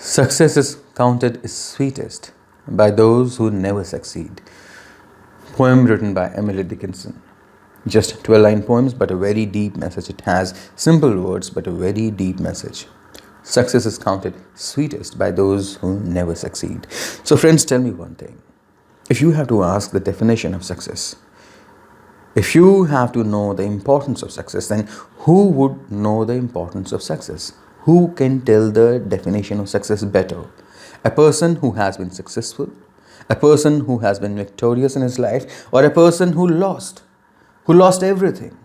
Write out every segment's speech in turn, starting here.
Success is counted sweetest by those who never succeed. Poem written by Emily Dickinson. Just 12-line poems, but a very deep message. It has simple words, but a very deep message. Success is counted sweetest by those who never succeed. So friends, tell me one thing. If you have to ask the definition of success, if you have to know the importance of success, then who would know the importance of success? Who can tell the definition of success better? A person who has been successful, a person who has been victorious in his life, or a person who lost everything.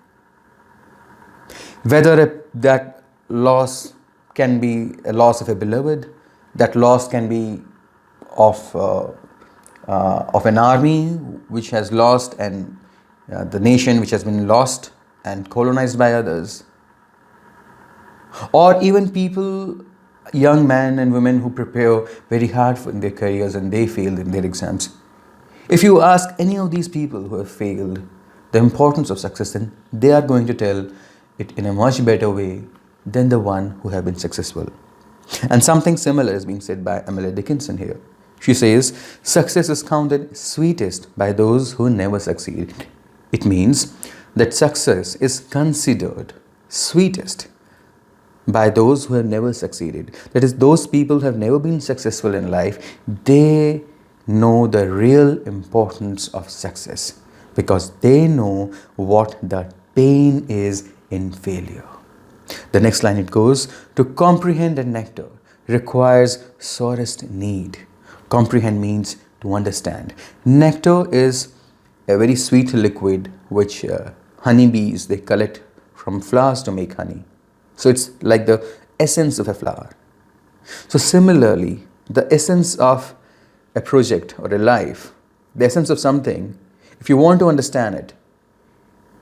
Whether that loss can be a loss of a beloved, that loss can be of an army which has lost, and the nation which has been lost and colonized by others, or even people, young men and women who prepare very hard in their careers and they failed in their exams. If you ask any of these people who have failed the importance of success, then they are going to tell it in a much better way than the one who have been successful. And something similar is being said by Emily Dickinson here. She says, success is counted sweetest by those who never succeed. It means that success is considered sweetest by those who have never succeeded. That is, those people who have never been successful in life, they know the real importance of success because they know what the pain is in failure. The next line it goes, to comprehend a nectar requires sorest need. Comprehend means to understand. Nectar is a very sweet liquid which honeybees, they collect from flowers to make honey. So it's like the essence of a flower. So similarly, the essence of a project or a life, the essence of something, if you want to understand it,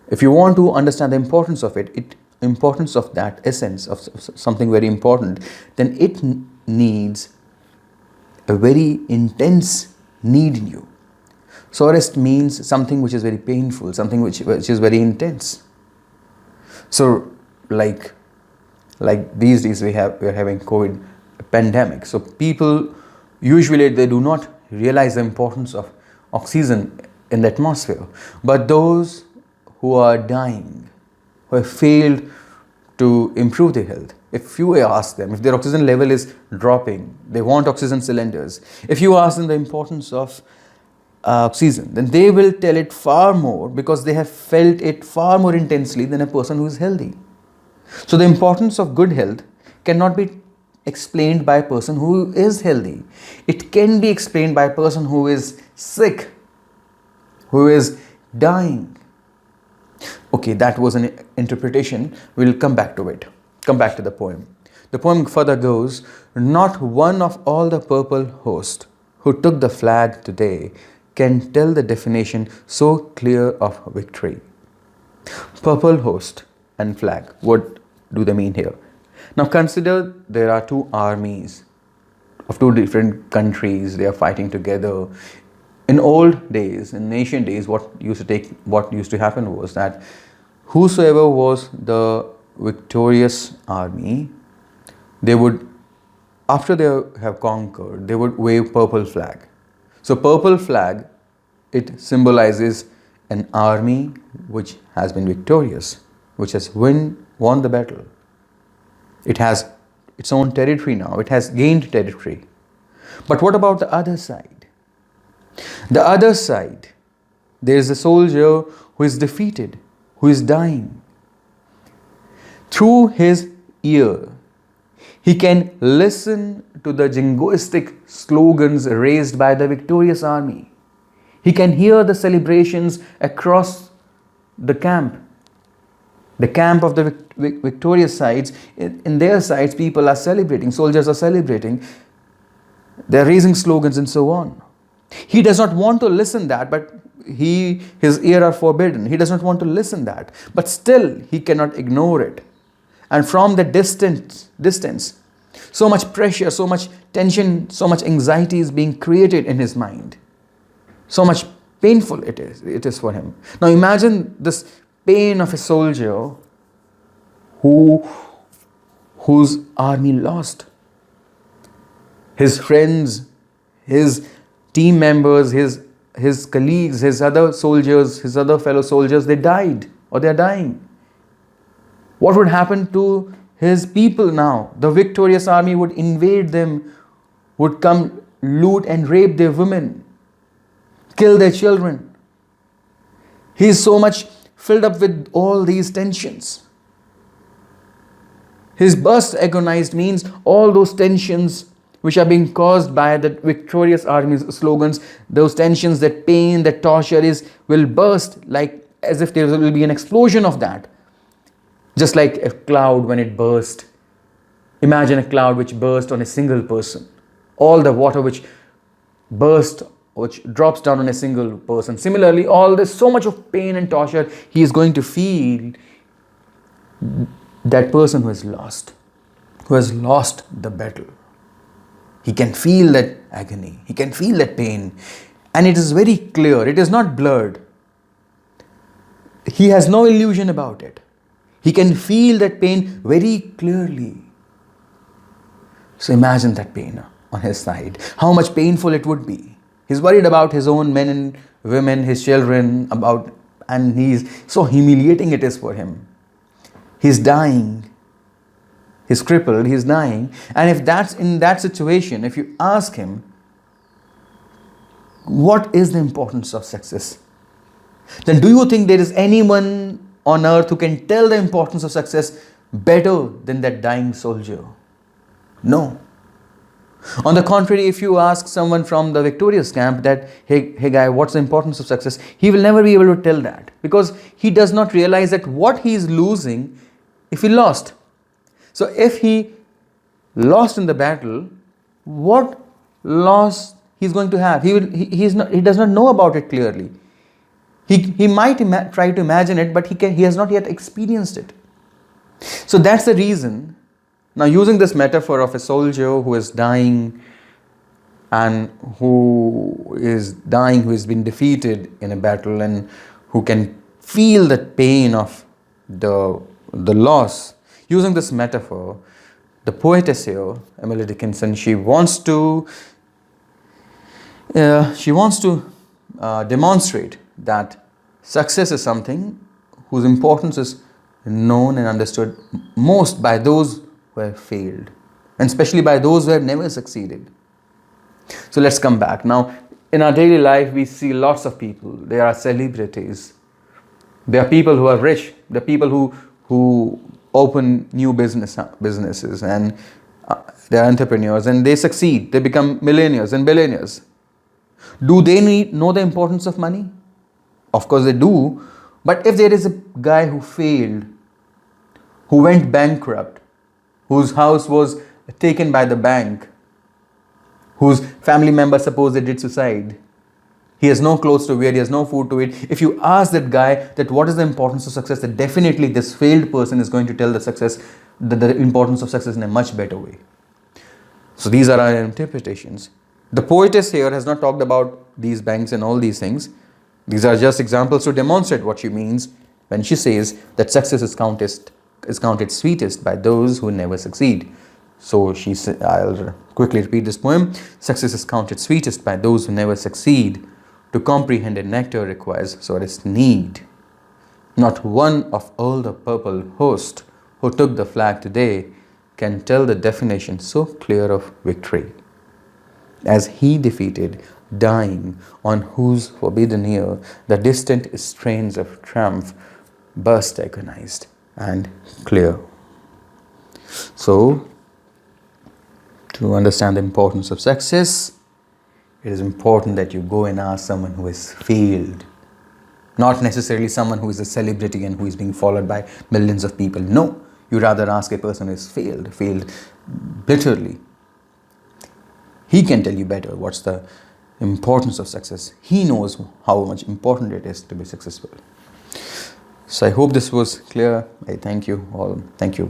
if you want to understand the importance of it, importance of that essence of something very important, then it needs a very intense need in you. Sorest means something which is very painful, something which is very intense. So like these days we are having COVID pandemic. So people usually they do not realize the importance of oxygen in the atmosphere. But those who are dying, who have failed to improve their health, if you ask them, if their oxygen level is dropping, they want oxygen cylinders. If you ask them the importance of oxygen, then they will tell it far more because they have felt it far more intensely than a person who is healthy. So the importance of good health cannot be explained by a person who is healthy. It can be explained by a person who is sick, who is dying. Okay, that was an interpretation. We'll come back to it. Come back to the poem. The poem further goes, not one of all the purple host who took the flag today can tell the definition so clear of victory. Purple host and flag, what do they mean here? Now consider there are two armies of two different countries. They are fighting together. In old days, in ancient days, what used to happen was that whosoever was the victorious army, they would, after they have conquered, they would wave purple flag. So purple flag, it symbolizes an army which has been victorious, which has won the battle. It has its own territory now. It has gained territory. But what about the other side? The other side, there is a soldier who is defeated, who is dying. Through his ear, he can listen to the jingoistic slogans raised by the victorious army. He can hear the celebrations across the camp of the victorious sides. In their sides, people are celebrating, soldiers are celebrating, they're raising slogans and so on. He does not want to listen that, but his ear are forbidden. He does not want to listen that, but still he cannot ignore it. And from the distance, so much pressure, so much tension, so much anxiety is being created in his mind. So much painful it is for him. Now imagine this pain of a soldier whose army lost. his friends, his team members, his colleagues, his other soldiers, his other fellow soldiers, they died or they are dying. What would happen to his people now? The victorious army would invade them, would come loot and rape their women, kill their children. He is so much filled up with all these tensions. His burst agonized means all those tensions which are being caused by the victorious army's slogans, those tensions, that pain, that torture will burst like as if there will be an explosion of that. Just like a cloud when it burst. Imagine a cloud which burst on a single person. All the water which drops down on a single person. Similarly, all this so much of pain and torture he is going to feel. That person who has lost the battle. He can feel that agony. He can feel that pain. And it is very clear. It is not blurred. He has no illusion about it. He can feel that pain very clearly. So imagine that pain on his side. How much painful it would be. He's worried about his own men and women, his children, and he's so humiliating it is for him. He's dying. He's crippled, he's dying. And if that's in that situation, if you ask him, what is the importance of success? Then do you think there is anyone on earth who can tell the importance of success better than that dying soldier? No. On the contrary, if you ask someone from the victorious camp that, hey guy, what's the importance of success? He will never be able to tell that, because he does not realize that what he is losing if he lost. So if he lost in the battle, what loss he's going to have? He does not know about it clearly. He might try to imagine it, but he has not yet experienced it. So that's the reason. Now, using this metaphor of a soldier who is dying and who has been defeated in a battle and who can feel the pain of the loss. Using this metaphor, the poetess here, Emily Dickinson, she wants to demonstrate that success is something whose importance is known and understood most by those who have failed, and especially by those who have never succeeded. So let's come back. Now, in our daily life, we see lots of people. There are celebrities. There are people who are rich. There are people who open new businesses, and they are entrepreneurs, and they succeed. They become millionaires and billionaires. Do they know the importance of money? Of course they do. But if there is a guy who failed, who went bankrupt, whose house was taken by the bank, whose family members suppose they did suicide, he has no clothes to wear, he has no food to eat. If you ask that guy that what is the importance of success, then definitely this failed person is going to tell the importance of success in a much better way. So these are our interpretations. The poetess here has not talked about these banks and all these things. These are just examples to demonstrate what she means when she says that success is counted sweetest by those who never succeed. So I'll quickly repeat this poem. Success is counted sweetest by those who never succeed. To comprehend a nectar requires sorest need. Not one of all the purple host who took the flag today can tell the definition so clear of victory as he defeated, dying, on whose forbidden ear the distant strains of triumph burst agonized and clear. So, to understand the importance of success, it is important that you go and ask someone who has failed. Not necessarily someone who is a celebrity and who is being followed by millions of people. No, you rather ask a person who has failed bitterly. He can tell you better what's the importance of success. He knows how much important it is to be successful. So I hope this was clear. I thank you all. Thank you.